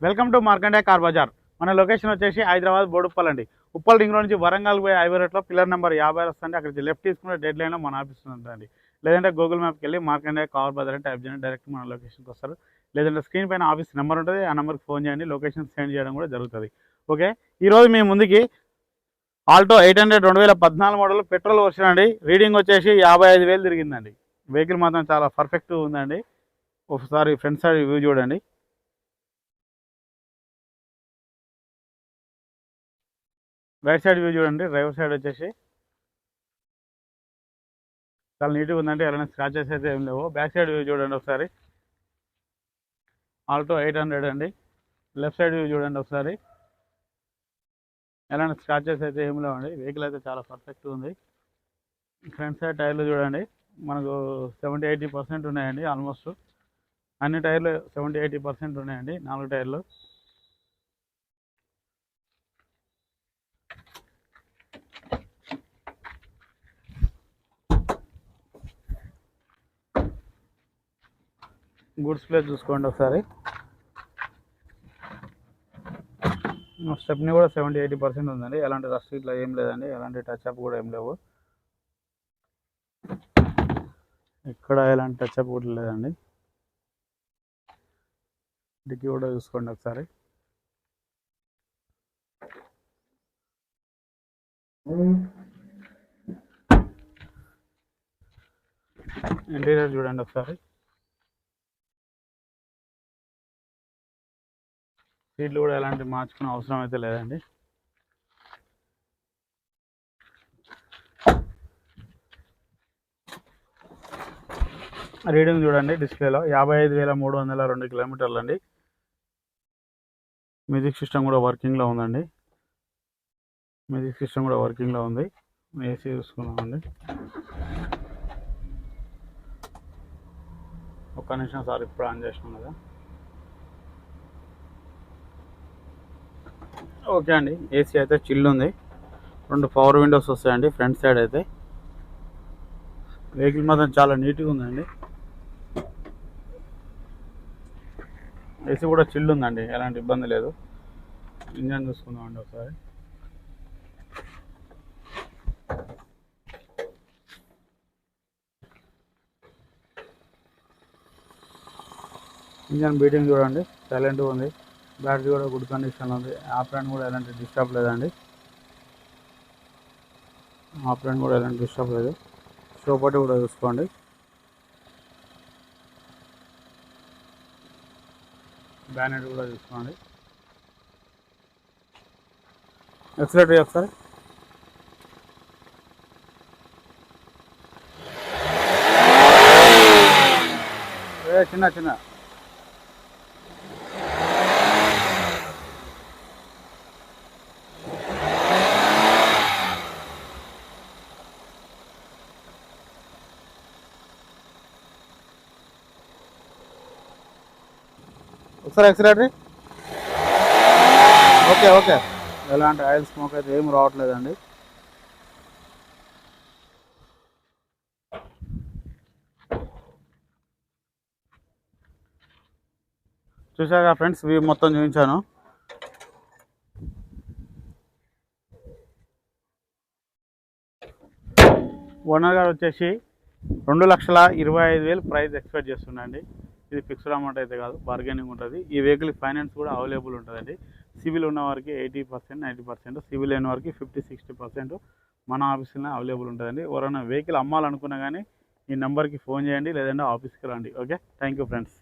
Welcome to Markande car bazaar. మన location వచ్చేసి హైదరాబాద్ బోడుప్పల్ అండి. ఉప్పల్ రింగ్ రోడ్ నుంచి వరంగల్ పోయి హైవే రోడ్లో పిల్లర్ నెంబర్ 50 వస్తుంది. అక్కడికి లెఫ్ట్ తీసుకునే డెడ్ లైన్లో మన ఆఫీస్ ఉంటుందండి. లేదంటే గూగుల్ మ్యాప్కి వెళ్ళి మార్కండే కార్ బజార్ అని టైప్ చేయండి, డైరెక్ట్ మన లొకేషన్కి వస్తారు. లేదంటే స్క్రీన్ పైన ఆఫీస్ నెంబర్ ఉంటుంది, ఆ నెంబర్కి ఫోన్ చేయండి, లొకేషన్ సెండ్ చేయడం కూడా జరుగుతుంది. ఓకే, ఈరోజు మీ ముందుకి ఆల్టో 800 2014 మోడల్ పెట్రోల్ వర్షన్ అండి. రీడింగ్ వచ్చేసి 55,000 తిరిగిందండి. వెహికల్ మాత్రం చాలా పర్ఫెక్ట్ ఉందండి. ఒకసారి ఫ్రంట్ సైడ్ వ్యూ చూడండి. రైట్ సైడ్ వ్యూ చూడండి. డ్రైవర్ సైడ్ వచ్చేసి చాలా నీట్గా ఉందండి. ఎలాంటి స్క్రాచెస్ అయితే ఏం లేవు. బ్యాక్ సైడ్ వ్యూ చూడండి ఒకసారి. ఆల్టో 800 అండి. లెఫ్ట్ సైడ్ వ్యూ చూడండి ఒకసారి. ఎలాంటి స్క్రాచెస్ అయితే ఏం లేవండి. వెహికల్ అయితే చాలా పర్ఫెక్ట్ ఉంది. ఫ్రంట్ సైడ్ టైర్లు చూడండి, మనకు 70-80% ఉన్నాయండి. ఆల్మోస్ట్ అన్ని టైర్లు 70-80% ఉన్నాయండి, 4 టైర్లు. గుడ్స్ ప్లేస్ చూసుకోండి ఒకసారి. స్టెప్ని కూడా 70-80% ఉందండి. ఎలాంటి రస్ట్ ఇట్లా ఏం లేదండి, ఎలాంటి టచ్ అప్ కూడా ఏం లేవు. ఇక్కడ ఎలాంటి టచ్ అప్ కూడా లేదండి. డిక్కీ కూడా చూసుకోండి ఒకసారి. ఇంటీరియర్ చూడండి ఒకసారి. సీట్లు కూడా ఎలాంటి మార్చుకునే అవసరం అయితే లేదండి. రీడింగ్ చూడండి డిస్ప్లేలో 55,302 కిలోమీటర్లు అండి. మ్యూజిక్ సిస్టమ్ కూడా వర్కింగ్లో ఉందండి. ఉంది. ఏసీ చూసుకున్నామండి. ఒక్క నిమిషం సార్, ఇప్పుడు ఆన్ చేసినాం కదా. ఓకే అండి, ఏసీ అయితే చిల్ ఉంది. 2 పవర్ విండోస్ వస్తాయండి ఫ్రంట్ సైడ్ అయితే. వెహికల్ మాత్రం చాలా నీట్గా ఉందండి. ఏసీ కూడా చిల్ ఉందండి, ఎలాంటి ఇబ్బంది లేదు. ఇంజన్ చూసుకుందామండి ఒకసారి. ఇంజన్ బీటింగ్ చూడండి, సైలెంట్గా ఉంది. బ్యాటరీ కూడా గుడ్ కండిషన్లో ఉంది. ఆఫ్ కూడా ఎలాంటి డిస్టర్బ్ లేదండి. షో పట్టి కూడా చూసుకోండి. బ్యానెట్ కూడా చూసుకోండి. ఎక్సలేటర్ ఒకసారి. చిన్న ఒకసారి ఎక్సలేటర్. ఓకే, ఎలాంటి ఆయిల్ స్మోక్ అయితే ఏం రావట్లేదండి. చూసారా ఫ్రెండ్స్, వ్యూ మొత్తం చూపించాను. ఓనర్ గారు వచ్చేసి 2,25,000 ప్రైస్ ఎక్స్పెక్ట్ చేస్తున్నాండి. ఇది ఫిక్స్డ్ అమౌంట్ అయితే కాదు, బార్గెనింగ్ ఉంటుంది. ఈ వెహికల్ ఫైనాన్స్ కూడా అవైలబుల్ ఉంటుందండి. సివిల్ ఉన్న వారికి 80%, 90%, సివిల్ లేని వారికి 50-60% మన ఆఫీస్లోనే అవైలబుల్ ఉంటుందండి. ఎవరైనా వెహికల్ అమ్మాలనుకున్నా కానీ ఈ నెంబర్కి ఫోన్ చేయండి, లేదంటే ఆఫీస్కి రండి. Okay, thank you friends.